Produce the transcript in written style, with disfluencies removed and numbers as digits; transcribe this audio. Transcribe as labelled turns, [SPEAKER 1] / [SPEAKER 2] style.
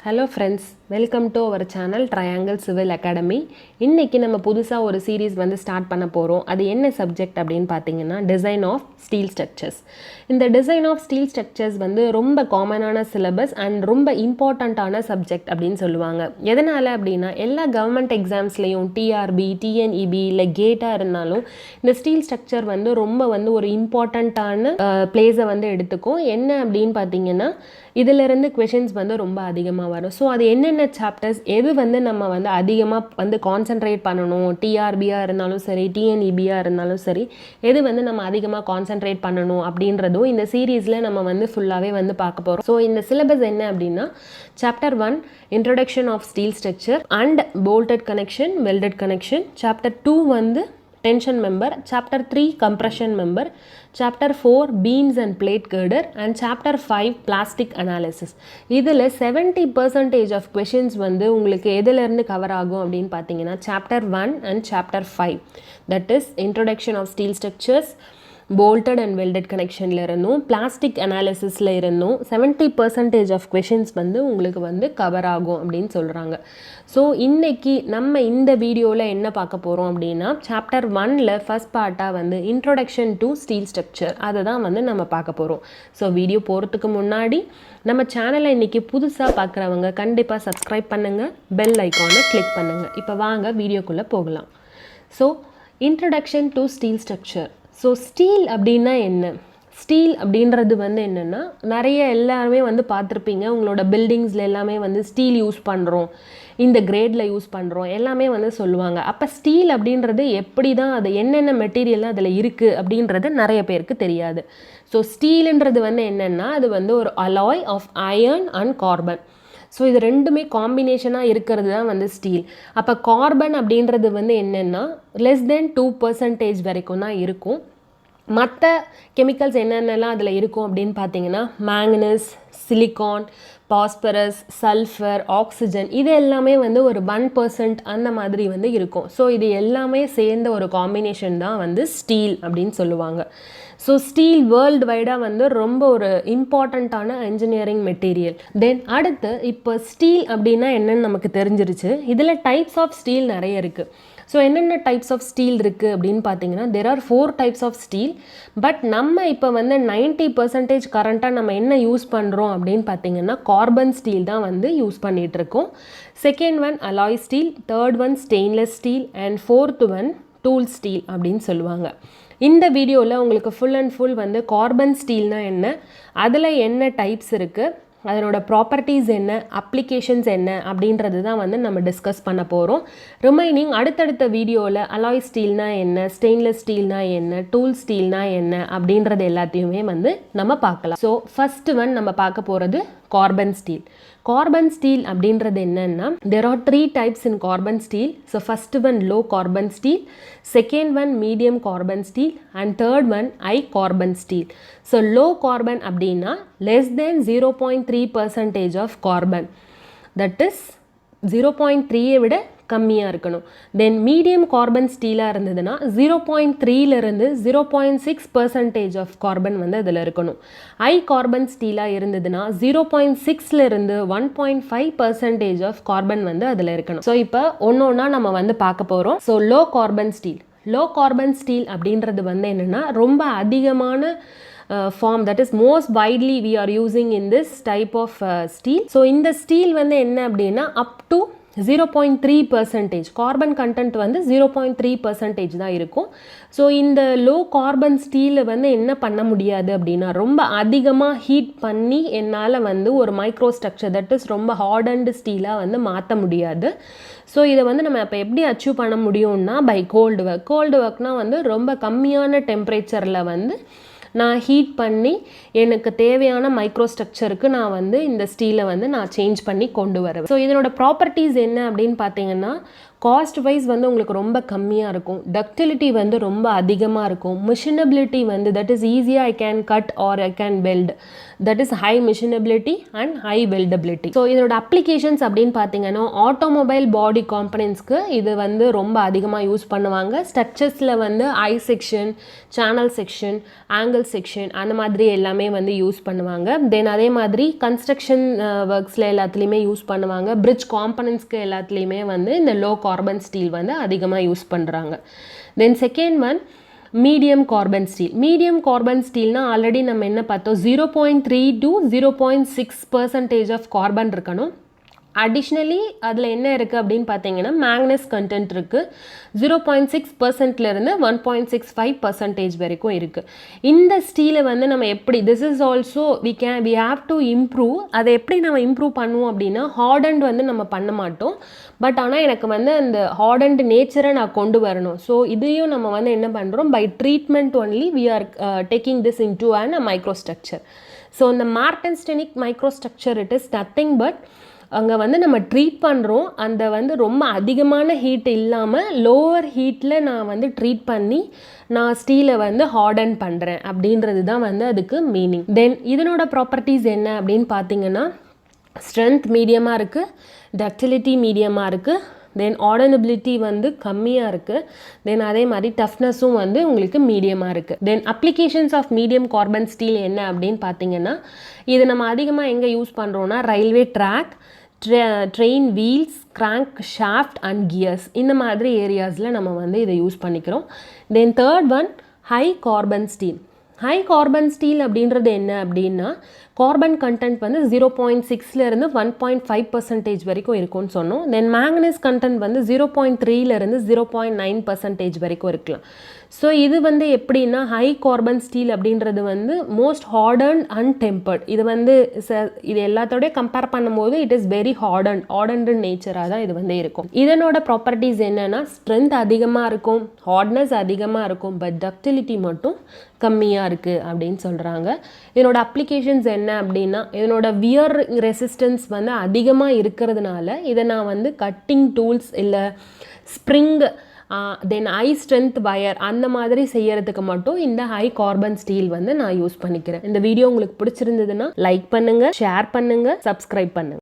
[SPEAKER 1] Hello friends, welcome to our channel Triangle Civil Academy. இன்னைக்கு நம்ம புதுசா ஒரு சீரிஸ் வந்து ஸ்டார்ட் பண்ண போறோம். அது என்ன சப்ஜெக்ட் அப்படினு பாத்தீங்கன்னா டிசைன் ஆஃப் ஸ்டீல் ஸ்ட்ரக்சர்ஸ். இந்த டிசைன் ஆஃப் ஸ்டீல் ஸ்ட்ரக்சர்ஸ் வந்து ரொம்ப காமனான சிலபஸ் அண்ட் ரொம்ப இம்பார்ட்டன்ட்டான சப்ஜெக்ட் அப்படினு சொல்லுவாங்க. எதனால அப்படினா எல்லா கவர்மெண்ட் எக்ஸாம்ஸ்லயும் TRB, TNEB இல்ல கேட்டா இருந்தாலும் இந்த ஸ்டீல் ஸ்ட்ரக்சர் வந்து ரொம்ப வந்து ஒரு இம்பார்ட்டன்ட்டான பிளேஸை வந்து எடுத்துக்கும். என்ன அப்படினு பாத்தீங்கன்னா இதில இருந்து क्वेश्चंस வந்து ரொம்ப அதிகமா வரும். சோ அது என்னென்ன சாப்டர்ஸ் எது வந்து நம்ம வந்து அதிகமா வந்து கான்சென்ட்ரேட் பண்ணனும், TRB-யா இருந்தாலும் சரி, TNEB-யா இருந்தாலும் சரி, எது வந்து நம்ம அதிகமா கான்சென்ட்ரேட் பண்ணனும் அப்படின்றதும் இந்த சீரிஸ்ல நம்ம வந்து ஃபுல்லாவே வந்து பார்க்க போறோம். சோ இந்த சிலபஸ் என்ன அப்படினா Chapter 1 Introduction of Steel Structure and Bolted Connection, Welded Connection, Chapter 2 வந்து tension member, Chapter 3 compression member, Chapter 4 beams and plate girder and Chapter 5 plastic analysis. இதில் 70% of questions வந்து உங்களுக்கு எதிலிருந்து கவர் ஆகும் அப்படின்னு பார்த்தீங்கன்னா Chapter 1 and Chapter 5, that is Introduction of Steel Structures, bolted and welded connectionல இருந்தும் plastic analysisல இருந்தும் 70% of questions வந்து உங்களுக்கு வந்து கவர் ஆகும் அப்படின்னு சொல்கிறாங்க. ஸோ இன்னைக்கு நம்ம இந்த வீடியோவில் என்ன பார்க்க போகிறோம் அப்படின்னா Chapter 1ல ஃபர்ஸ்ட் பார்ட்டாக வந்து இன்ட்ரோடக்ஷன் டு ஸ்டீல் ஸ்ட்ரக்சர் அதை தான் வந்து நம்ம பார்க்க போகிறோம். ஸோ வீடியோ போகிறதுக்கு முன்னாடி நம்ம சேனலை இன்றைக்கி புதுசாக பார்க்குறவங்க கண்டிப்பாக சப்ஸ்கிரைப் பண்ணுங்கள், பெல் ஐக்கானை கிளிக் பண்ணுங்கள். இப்போ வாங்க வீடியோக்குள்ளே போகலாம். So introduction to steel structure. So steel அப்படின்னா என்ன? ஸ்டீல் அப்படின்றது வந்து என்னென்னா நிறைய எல்லாருமே வந்து பார்த்துருப்பீங்க, உங்களோட பில்டிங்ஸில் எல்லாமே வந்து ஸ்டீல் யூஸ் பண்ணுறோம், இந்த கிரேடில் யூஸ் பண்ணுறோம் எல்லாமே வந்து சொல்லுவாங்க. அப்போ ஸ்டீல் அப்படின்றது எப்படி தான், அது என்னென்ன மெட்டீரியல்லாம் அதில் இருக்குது அப்படின்றது நிறைய பேருக்கு தெரியாது. ஸோ ஸ்டீலுன்றது வந்து என்னென்னா அது வந்து ஒரு alloy of iron and carbon. So இது ரெண்டுமே காம்பினேஷனாக இருக்கிறது தான் வந்து ஸ்டீல். அப்போ கார்பன் அப்படின்றது வந்து என்னென்னா லெஸ் தென் 2% வரைக்கும் தான் இருக்கும். மற்ற கெமிக்கல்ஸ் என்னென்னலாம் அதில் இருக்கும் அப்படின்னு பார்த்தீங்கன்னா manganese, silicon, phosphorus, sulphur, oxygen இது எல்லாமே வந்து ஒரு 1% அந்த மாதிரி வந்து இருக்கும். ஸோ இது எல்லாமே சேர்ந்த ஒரு காம்பினேஷன் தான் வந்து ஸ்டீல் அப்படின்னு சொல்லுவாங்க. ஸோ ஸ்டீல் வேர்ல்டு வைடாக வந்து ரொம்ப ஒரு இம்பார்ட்டண்ட்டான இன்ஜினியரிங் மெட்டீரியல். தென் அடுத்து இப்போ ஸ்டீல் அப்படின்னா என்னன்னு நமக்கு தெரிஞ்சிருச்சு. இதில் டைப்ஸ் ஆஃப் ஸ்டீல் நிறைய இருக்குது. ஸோ என்னென்ன டைப்ஸ் ஆஃப் ஸ்டீல் இருக்குது அப்படின்னு பார்த்தீங்கன்னா there are 4 types of steel. But நம்ம இப்போ வந்து 90% கரண்ட்டாக நம்ம என்ன யூஸ் பண்ணுறோம் அப்படின்னு பார்த்தீங்கன்னா கார்பன் ஸ்டீல் தான் வந்து யூஸ் பண்ணிகிட்ருக்கோம். Second one alloy steel, third one stainless steel and fourth one tool steel அப்படின்னு சொல்லுவாங்க. இந்த வீடியோவில் உங்களுக்கு ஃபுல் அண்ட் ஃபுல் வந்து கார்பன் ஸ்டீல்னால் என்ன, அதில் என்ன டைப்ஸ் இருக்குது, அதனோட ப்ராப்பர்ட்டிஸ் என்ன, அப்ளிகேஷன்ஸ் என்ன அப்படின்றது தான் வந்து நம்ம டிஸ்கஸ் பண்ண போகிறோம். ரிமைனிங் அடுத்தடுத்த வீடியோவில் அலாய் ஸ்டீல்னா என்ன, ஸ்டெயின்லெஸ் ஸ்டீல்னா என்ன, டூல் ஸ்டீல்னா என்ன அப்படின்றது எல்லாத்தையுமே வந்து நம்ம பார்க்கலாம். ஸோ ஃபஸ்ட்டு ஒன் நம்ம பார்க்க போகிறது கார்பன் ஸ்டீல். கார்பன் ஸ்டீல் அப்படின்றது என்னன்னா there are 3 types in carbon steel. So first one low carbon steel, second one medium carbon steel and third one high carbon steel. So low carbon அப்படின்னா less than 0.3% of carbon, that is 0.3 விட கம்மியாக இருக்கணும். தென் medium carbon ஸ்டீலாக இருந்ததுன்னா 0.3லேருந்து 0.6% of carbon வந்து அதில் இருக்கணும். High carbon ஸ்டீலாக இருந்ததுன்னா 0.6லேருந்து 1.5% of carbon வந்து அதில் இருக்கணும். ஸோ இப்போ ஒன்று ஒன்றா நம்ம வந்து பார்க்க போகிறோம். So low carbon steel. Low carbon steel அப்படின்றது வந்து என்னென்னா ரொம்ப அதிகமான form, that is most widely we are using in this type of steel. So இந்த ஸ்டீல் வந்து என்ன அப்படின்னா up to 0.3% கார்பன் கண்டென்ட் வந்து 0.3% தான் இருக்கும். ஸோ இந்த லோ கார்பன் ஸ்டீலை வந்து என்ன பண்ண முடியாது அப்படின்னா ரொம்ப அதிகமாக ஹீட் பண்ணி என்னால் வந்து ஒரு மைக்ரோ ஸ்ட்ரக்சர், தட் இஸ் ரொம்ப ஹார்டன்டு ஸ்டீலாக வந்து மாற்ற முடியாது. ஸோ இதை வந்து நம்ம இப்போ எப்படி அச்சீவ் பண்ண முடியும்னா பை கோல்டு ஒர்க். கோல்டு ஒர்க்னால் வந்து ரொம்ப கம்மியான டெம்பரேச்சரில் வந்து நான் ஹீட் பண்ணி எனக்கு தேவையான மைக்ரோ ஸ்ட்ரக்சருக்கு நான் வந்து இந்த ஸ்டீலை வந்து நான் சேஞ்ச் பண்ணி கொண்டு வருவேன். ஸோ இதனோட ப்ராப்பர்ட்டிஸ் என்ன அப்படின்னு பார்த்தீங்கன்னா காஸ்ட் வைஸ் வந்து உங்களுக்கு ரொம்ப கம்மியாக இருக்கும். டக்டிலிட்டி வந்து ரொம்ப அதிகமாக இருக்கும். மிஷினபிலிட்டி வந்து தட் இஸ் ஈஸியாக I can cut or I can weld, that is high machinability and high weldability. So இதோட அப்ளிகேஷன்ஸ் அப்படின்னு பார்த்தீங்கன்னா ஆட்டோமொபைல் பாடி காம்பனன்ட்ஸ்க்கு இது வந்து ரொம்ப அதிகமாக யூஸ் பண்ணுவாங்க. ஸ்ட்ரக்சர்ஸில் வந்து ஐ section, channel section, angle section அந்த மாதிரி எல்லாமே வந்து யூஸ் பண்ணுவாங்க. தென் அதே மாதிரி கன்ஸ்ட்ரக்ஷன் ஒர்க்ஸில் எல்லாத்துலேயுமே யூஸ் பண்ணுவாங்க. பிரிட்ஜ் காம்பனன்ட்ஸ்க்கு எல்லாத்துலேயுமே வந்து இந்த லோ கார்பன் ஸ்டீல் வந்து அதிகமாக யூஸ் பண்ணுறாங்க. Then second one medium carbon steel. Medium carbon ஸ்டீல்னா ஆல்ரெடி நம்ம என்ன பார்த்தோம், 0.3 to 0.6% ஆஃப் கார்பன் இருக்கணும். அடிஷ்னலி அதில் என்ன இருக்குது அப்படின்னு பார்த்தீங்கன்னா மேக்னஸ் கண்டென்ட் இருக்குது. 0.6%லேருந்து 1.65% வரைக்கும் இருக்குது. இந்த ஸ்டீலை வந்து நம்ம எப்படி, this is also we have to improve. அதை எப்படி நம்ம இம்ப்ரூவ் பண்ணுவோம் அப்படின்னா ஹார்டன்ட் வந்து நம்ம பண்ண மாட்டோம். பட் ஆனால் எனக்கு வந்து அந்த ஹார்டன்ட் நேச்சரை நான் கொண்டு வரணும். ஸோ இதையும் நம்ம வந்து என்ன பண்ணுறோம், by treatment only we are taking this into and microstructure. So இந்த martensitic microstructure it is nothing but அங்கே வந்து நம்ம ட்ரீட் பண்ணுறோம். அந்த வந்து ரொம்ப அதிகமான ஹீட் இல்லாமல் லோவர் ஹீட்டில் நான் வந்து ட்ரீட் பண்ணி நான் ஸ்டீலை வந்து ஹார்டன் பண்ணுறேன் அப்படின்றது தான் வந்து அதுக்கு மீனிங். தென் இதனோட ப்ராப்பர்ட்டிஸ் என்ன அப்படின்னு பார்த்தீங்கன்னா ஸ்ட்ரென்த் மீடியமாக இருக்குது, டக்டிலிட்டி மீடியமாக இருக்குது, தென் ஆர்டனபிலிட்டி வந்து கம்மியாக இருக்குது, தென் அதே மாதிரி டஃப்னஸும் வந்து உங்களுக்கு மீடியமாக இருக்குது. Then applications of medium carbon steel என்ன அப்படின்னு பார்த்தீங்கன்னா இது நம்ம அதிகமாக எங்கே யூஸ் பண்ணுறோன்னா railway track, train wheels, crankshaft and gears இந்த மாதிரி ஏரியாஸில் நம்ம வந்து இதை யூஸ் பண்ணிக்கிறோம். Then third one high carbon steel. High carbon steel அப்படின்றது என்ன அப்படின்னா கார்பன் கண்டென்ட் வந்து 0.6லேருந்து 1.5% வரைக்கும் இருக்கும்னு சொன்னோம். தென் மேங்கனீஸ் கண்டென்ட் வந்து 0.3லேருந்து 0.9% வரைக்கும் இருக்கலாம். ஸோ இது வந்து எப்படின்னா ஹை கார்பன் ஸ்டீல் அப்படின்றது வந்து மோஸ்ட் ஹார்டன்ட் அண்ட் டெம்பர்ட். இது வந்து இது எல்லாத்தோடய கம்பேர் பண்ணும்போது இட் இஸ் வெரி ஹார்டன்ட் நேச்சராக தான் இது வந்து இருக்கும். இதனோட ப்ராப்பர்ட்டிஸ் என்னென்னா ஸ்ட்ரென்த் அதிகமாக இருக்கும், ஹார்ட்னஸ் அதிகமாக இருக்கும், பட் டக்டிலிட்டி மட்டும் கம்மியாக இருக்குது அப்படின்னு சொல்கிறாங்க. இதனோட அப்ளிகேஷன்ஸ் என்ன அப்படின்னா இதனோட வியர் ரெசிஸ்டன்ஸ் வந்து அதிகமாக இருக்கிறதுனால இதை நான் வந்து கட்டிங் டூல்ஸ் இல்லை spring then high strength wire அந்த மாதிரி செய்யறதுக்கு மட்டும் இந்த ஹை கார்பன் ஸ்டீல் வந்து நான் யூஸ் பண்ணிக்கிறேன். இந்த வீடியோ உங்களுக்கு பிடிச்சிருந்ததுன்னா லைக் பண்ணுங்கள், ஷேர் பண்ணுங்கள், சப்ஸ்கிரைப் பண்ணுங்கள்.